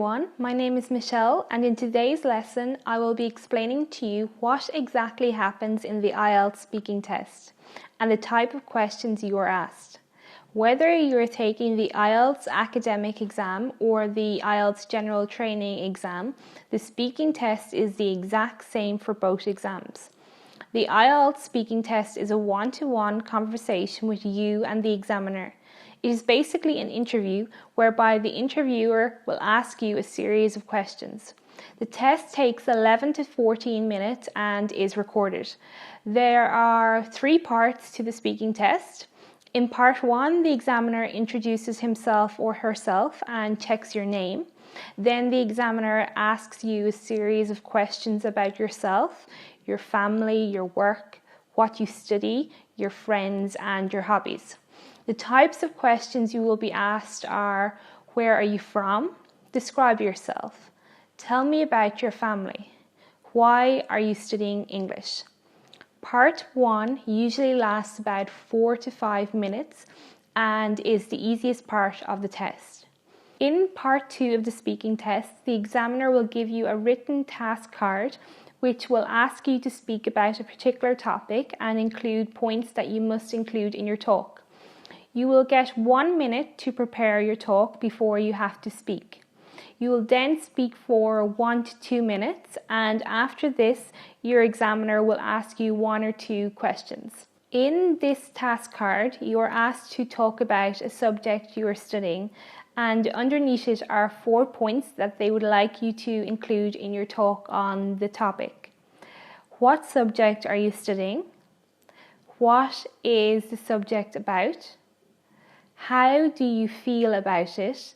everyone, my name is Michelle and in today's lesson I will be explaining to you what exactly happens in the IELTS speaking test and the type of questions you are asked. Whether you're taking the IELTS academic exam or the IELTS general training exam, the speaking test is the exact same for both exams. The IELTS speaking test is a one-to-one conversation with you and the examiner. It is basically an interview whereby the interviewer will ask you a series of questions. The test takes 11 to 14 minutes and is recorded. There are 3 parts to the speaking test. In part 1, the examiner introduces himself or herself and checks your name. Then the examiner asks you a series of questions about yourself, your family, your work, what you study, your friends and your hobbies. The types of questions you will be asked are: where are you from? Describe yourself. Tell me about your family. Why are you studying English? Part 1 usually lasts about 4 to 5 minutes and is the easiest part of the test. In part 2 of the speaking test, the examiner will give you a written task card which will ask you to speak about a particular topic and include points that you must include in your talk. You will get 1 minute to prepare your talk before you have to speak. You will then speak for 1 to 2 minutes, and after this, your examiner will ask you 1 or 2 questions. In this task card, you are asked to talk about a subject you are studying, and underneath it are 4 points that they would like you to include in your talk on the topic. What subject are you studying? What is the subject about? How do you feel about it?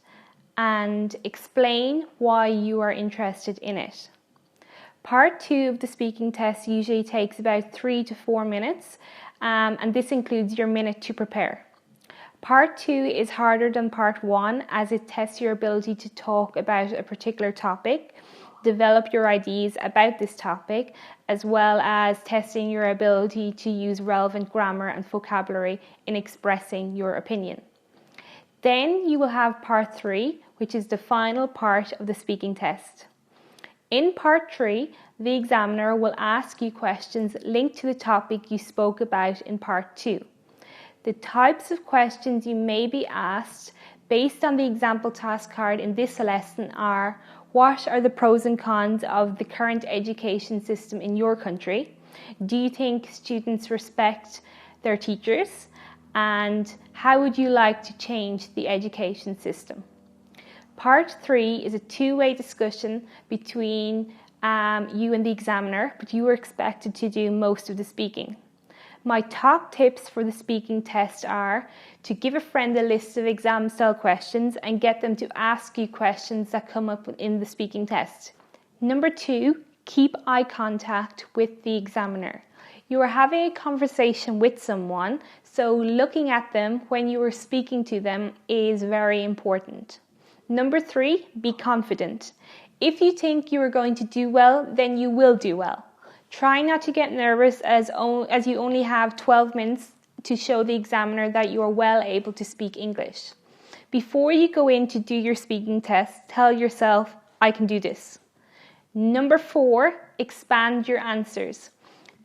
And explain why you are interested in it. Part 2 of the speaking test usually takes about 3 to 4 minutes, and this includes your minute to prepare. Part 2 is harder than part 1 as it tests your ability to talk about a particular topic, develop your ideas about this topic, as well as testing your ability to use relevant grammar and vocabulary in expressing your opinion. Then you will have part 3, which is the final part of the speaking test. In part 3, the examiner will ask you questions linked to the topic you spoke about in part 2. The types of questions you may be asked based on the example task card in this lesson are: what are the pros and cons of the current education system in your country? Do you think students respect their teachers? And how would you like to change the education system? Part 3 is a two-way discussion between you and the examiner, but you are expected to do most of the speaking. My top tips for the speaking test are to give a friend a list of exam-style questions and get them to ask you questions that come up in the speaking test. Number 2, keep eye contact with the examiner. You are having a conversation with someone, so looking at them when you are speaking to them is very important. Number 3, be confident. If you think you are going to do well, then you will do well. Try not to get nervous as you only have 12 minutes to show the examiner that you are well able to speak English. Before you go in to do your speaking test, tell yourself, I can do this. Number 4, expand your answers.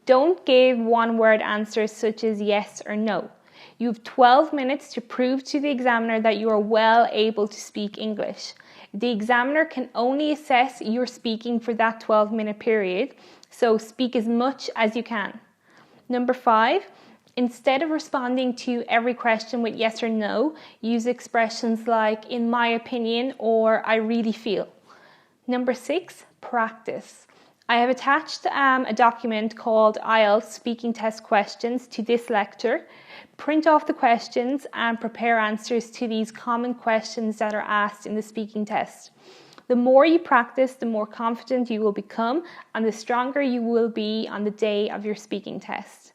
Don't give one-word answers such as yes or no. You have 12 minutes to prove to the examiner that you are well able to speak English. The examiner can only assess your speaking for that 12-minute period, so speak as much as you can. Number 5, instead of responding to every question with yes or no, use expressions like in my opinion or I really feel. Number 6, practice. I have attached a document called IELTS Speaking Test Questions to this lecture. Print off the questions and prepare answers to these common questions that are asked in the speaking test. The more you practice, the more confident you will become and the stronger you will be on the day of your speaking test.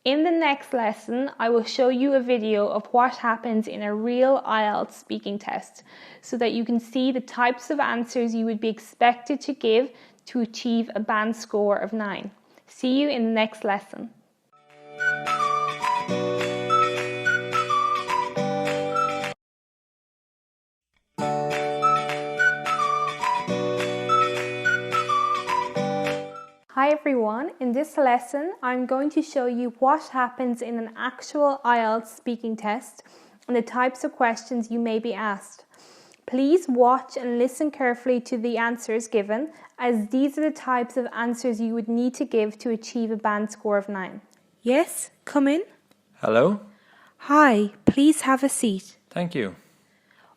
In the next lesson, I will show you a video of what happens in a real IELTS speaking test so that you can see the types of answers you would be expected to give to achieve a band score of 9. See you in the next lesson. everyone, in this lesson I'm going to show you what happens in an actual IELTS speaking test and the types of questions you may be asked. Please watch and listen carefully to the answers given, as these are the types of answers you would need to give to achieve a band score of 9. Yes, come in. Hello? Hi, please have a seat. Thank you.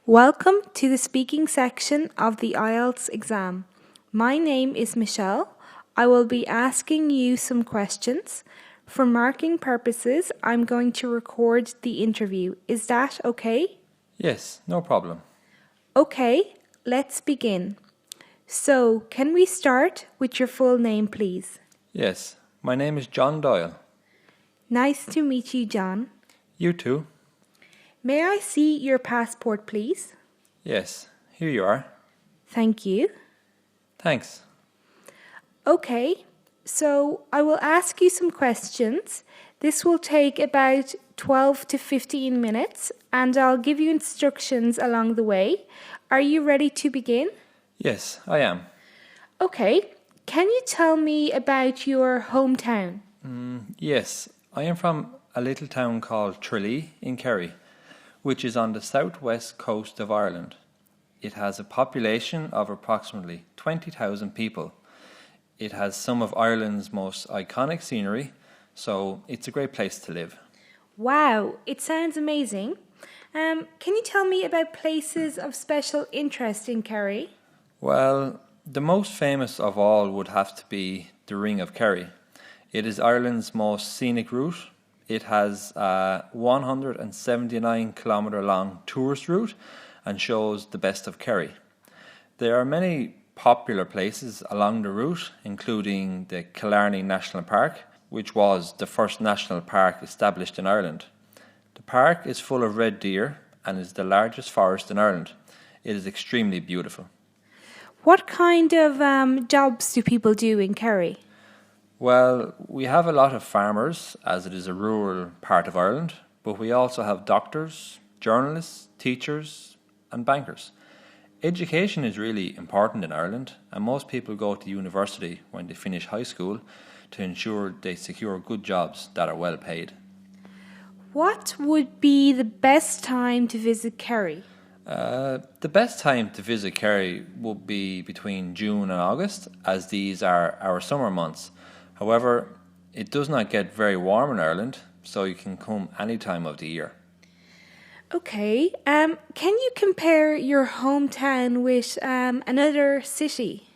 Welcome to the speaking section of the IELTS exam. My name is Michelle. I will be asking you some questions. For marking purposes, I'm going to record the interview. Is that okay? Yes, no problem. Okay, let's begin. So, can we start with your full name, please? Yes, my name is John Doyle. Nice to meet you, John. You too? May I see your passport, please? Yes, here you are. Thank you. Thanks. Okay, so I will ask you some questions. This will take about 12 to 15 minutes and I'll give you instructions along the way. Are you ready to begin? Yes, I am. Okay, can you tell me about your hometown? Yes, I am from a little town called Tralee in Kerry, which is on the southwest coast of Ireland. It has a population of approximately 20,000 people. It has some of Ireland's most iconic scenery, so it's a great place to live. Wow, it sounds amazing. Can you tell me about places of special interest in Kerry? Well, the most famous of all would have to be the Ring of Kerry. It is Ireland's most scenic route. It has a 179 kilometre long tourist route and shows the best of Kerry. There are many popular places along the route, including the Killarney National Park, which was the first national park established in Ireland. The park is full of red deer and is the largest forest in Ireland. It is extremely beautiful. What kind of jobs do people do in Kerry? Well, we have a lot of farmers, as it is a rural part of Ireland, but we also have doctors, journalists, teachers and bankers. Education is really important in Ireland, and most people go to university when they finish high school to ensure they secure good jobs that are well paid. What would be the best time to visit Kerry? The best time to visit Kerry would be between June and August, as these are our summer months. However, it does not get very warm in Ireland, so you can come any time of the year. Okay, can you compare your hometown with another city?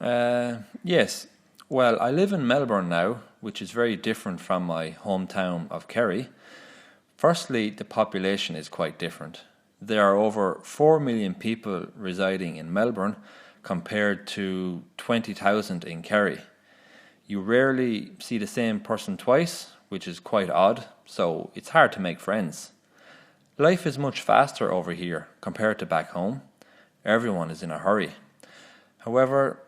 Yes. Well, I live in Melbourne now, which is very different from my hometown of Kerry. Firstly, the population is quite different. There are over 4 million people residing in Melbourne compared to 20,000 in Kerry. You rarely see the same person twice, which is quite odd, so it's hard to make friends. Life is much faster over here compared to back home. Everyone is in a hurry. However,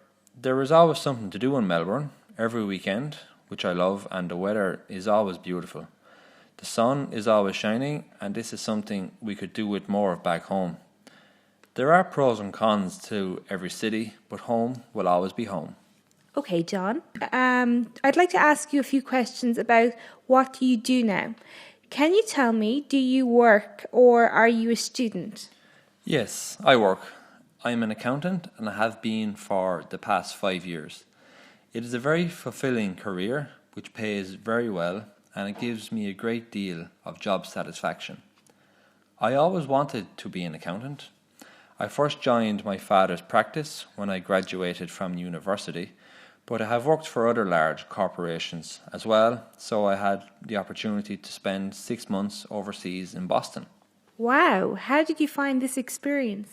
there is always something to do in Melbourne every weekend, which I love, and the weather is always beautiful. The sun is always shining, and this is something we could do with more of back home. There are pros and cons to every city, but home will always be home. Okay, John. I'd like to ask you a few questions about what you do now. Can you tell me, do you work or are you a student? Yes, I work. I'm an accountant and I have been for the past 5 years. It is a very fulfilling career which pays very well, and it gives me a great deal of job satisfaction. I always wanted to be an accountant. I first joined my father's practice when I graduated from university, but I have worked for other large corporations as well, so I had the opportunity to spend 6 months overseas in Boston. Wow, how did you find this experience?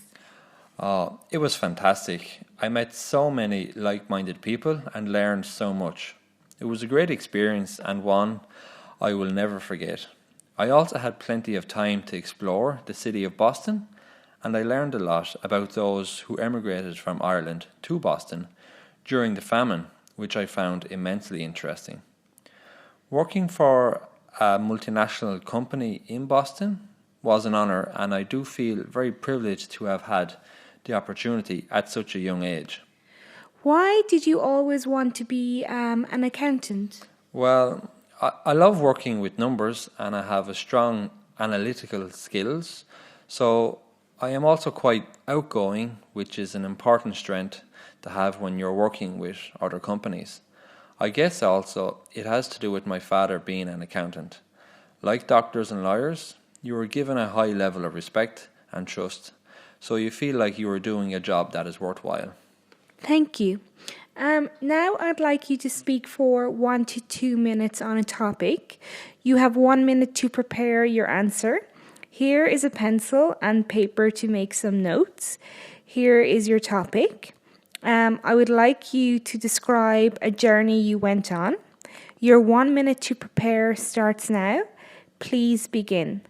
It was fantastic. I met so many like-minded people and learned so much. It was a great experience and one I will never forget. I also had plenty of time to explore the city of Boston, and I learned a lot about those who emigrated from Ireland to Boston during the famine, which I found immensely interesting. Working for a multinational company in Boston was an honour, and I do feel very privileged to have had the opportunity at such a young age. Why did you always want to be an accountant? Well, I love working with numbers and I have a strong analytical skills. So I am also quite outgoing, which is an important strength to have when you're working with other companies. I guess also it has to do with my father being an accountant. Like doctors and lawyers, you are given a high level of respect and trust, so you feel like you are doing a job that is worthwhile. Thank you. Now I'd like you to speak for 1 to 2 minutes on a topic. You have 1 minute to prepare your answer. Here is a pencil and paper to make some notes. Here is your topic. I would like you to describe a journey you went on. Your 1 minute to prepare starts now. Please begin.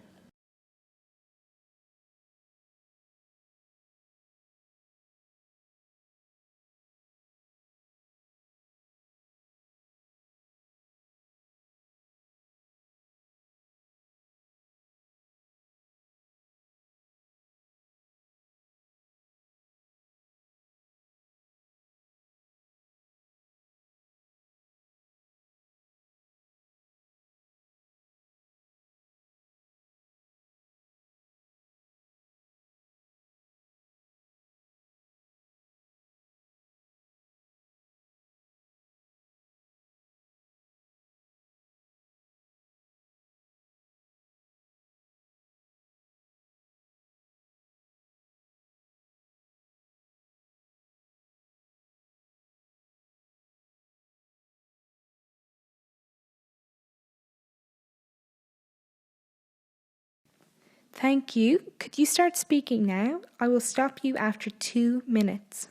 Thank you. Could you start speaking now? I will stop you after 2 minutes.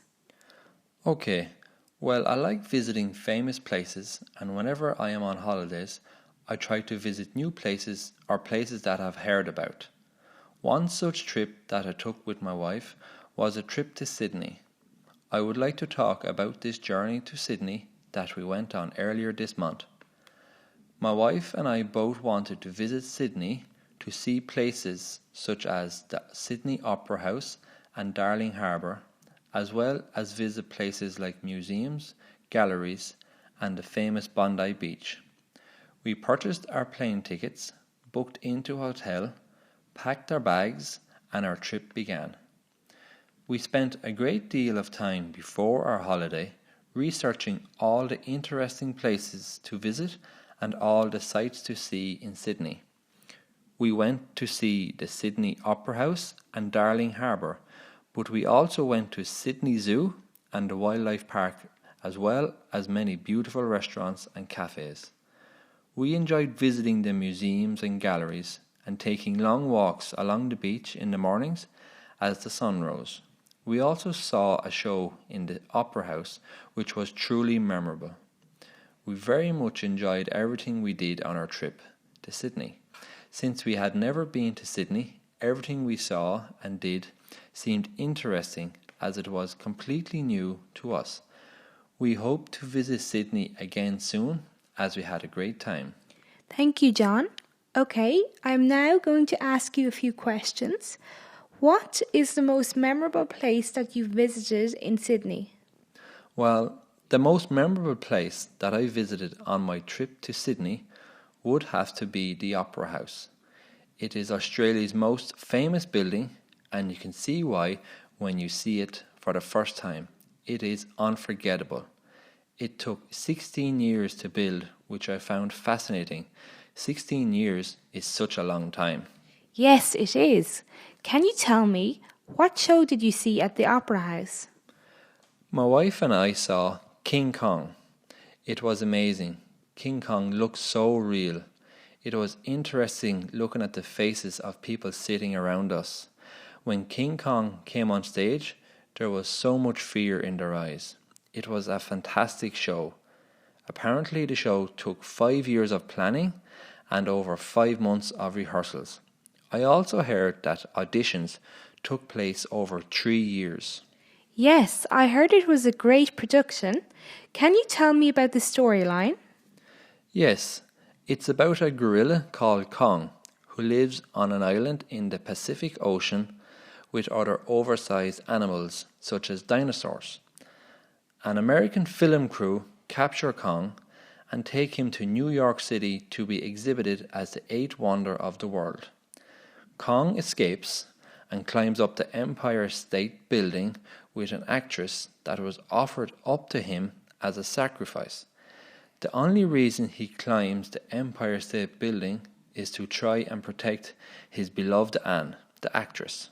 Okay, well, I like visiting famous places, and whenever I am on holidays, I try to visit new places or places that I've heard about. One such trip that I took with my wife was a trip to Sydney. I would like to talk about this journey to Sydney that we went on earlier this month. My wife and I both wanted to visit Sydney to see places such as the Sydney Opera House and Darling Harbour, as well as visit places like museums, galleries, and the famous Bondi Beach. We purchased our plane tickets, booked into a hotel, packed our bags, and our trip began. We spent a great deal of time before our holiday researching all the interesting places to visit and all the sights to see in Sydney. We went to see the Sydney Opera House and Darling Harbour, but we also went to Sydney Zoo and the Wildlife Park, as well as many beautiful restaurants and cafes. We enjoyed visiting the museums and galleries and taking long walks along the beach in the mornings as the sun rose. We also saw a show in the Opera House, which was truly memorable. We very much enjoyed everything we did on our trip to Sydney. Since we had never been to Sydney, everything we saw and did seemed interesting as it was completely new to us. We hope to visit Sydney again soon as we had a great time. Thank you, John. Okay, I'm now going to ask you a few questions. What is the most memorable place that you've visited in Sydney? Well, the most memorable place that I visited on my trip to Sydney would have to be the Opera House. It is Australia's most famous building, and you can see why when you see it for the first time. It is unforgettable. It took 16 years to build, which I found fascinating. 16 years is such a long time. Yes, it is. Can you tell me, what show did you see at the Opera House? My wife and I saw King Kong. It was amazing. King Kong looked so real. It was interesting looking at the faces of people sitting around us. When King Kong came on stage, there was so much fear in their eyes. It was a fantastic show. Apparently the show took 5 years of planning and over 5 months of rehearsals. I also heard that auditions took place over 3 years. Yes, I heard it was a great production. Can you tell me about the storyline? Yes, it's about a gorilla called Kong who lives on an island in the Pacific Ocean with other oversized animals such as dinosaurs. An American film crew capture Kong and take him to New York City to be exhibited as the eighth wonder of the world. Kong escapes and climbs up the Empire State Building with an actress that was offered up to him as a sacrifice. The only reason he climbs the Empire State Building is to try and protect his beloved Anne, the actress.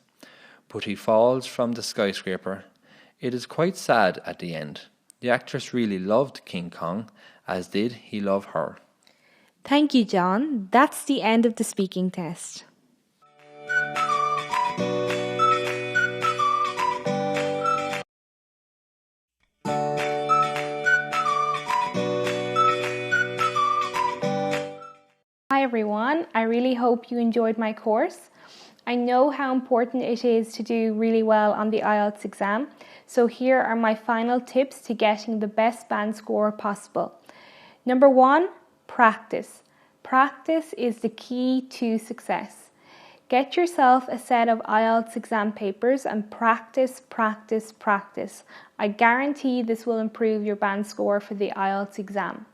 But he falls from the skyscraper. It is quite sad at the end. The actress really loved King Kong, as did he love her. Thank you, John. That's the end of the speaking test. Hi everyone, I really hope you enjoyed my course. I know how important it is to do really well on the IELTS exam, so here are my final tips to getting the best band score possible. Number 1, practice. Practice is the key to success. Get yourself a set of IELTS exam papers and practice, practice, practice. I guarantee this will improve your band score for the IELTS exam.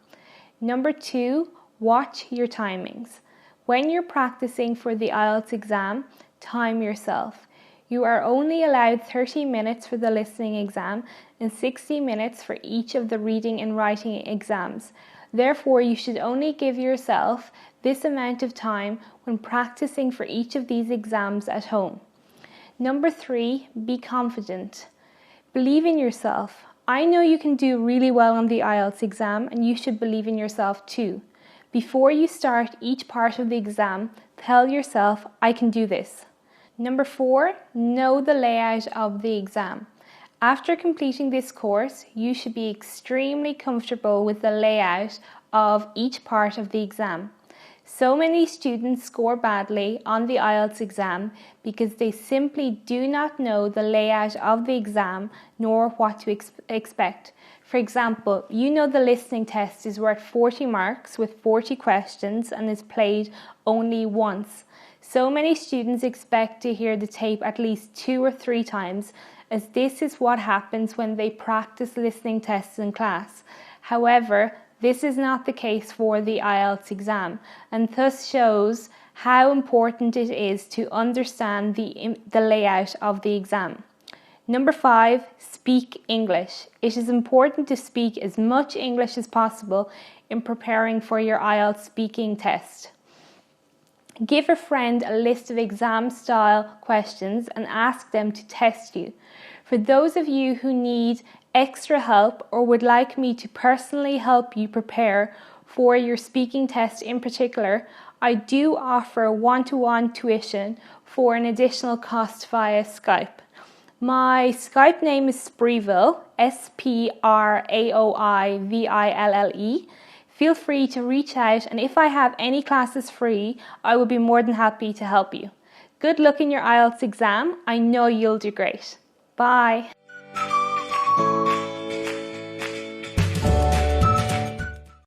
Number 2, watch your timings. When you're practicing for the IELTS exam, time yourself. You are only allowed 30 minutes for the listening exam and 60 minutes for each of the reading and writing exams. Therefore, you should only give yourself this amount of time when practicing for each of these exams at home. Number 3, be confident. Believe in yourself. I know you can do really well on the IELTS exam and you should believe in yourself too. Before you start each part of the exam, tell yourself, I can do this. Number 4, know the layout of the exam. After completing this course, you should be extremely comfortable with the layout of each part of the exam. So many students score badly on the IELTS exam because they simply do not know the layout of the exam nor what to expect. For example, you know the listening test is worth 40 marks with 40 questions and is played only once. So many students expect to hear the tape at least 2 or 3 times, as this is what happens when they practice listening tests in class. However, this is not the case for the IELTS exam, and thus shows how important it is to understand the layout of the exam. Number 5, speak English. It is important to speak as much English as possible in preparing for your IELTS speaking test. Give a friend a list of exam-style questions and ask them to test you. For those of you who need extra help or would like me to personally help you prepare for your speaking test in particular, I do offer one-to-one tuition for an additional cost via Skype. My Skype name is Spreeville, Spraoiville. Feel free to reach out, and if I have any classes free, I will be more than happy to help you. Good luck in your IELTS exam. I know you'll do great. Bye.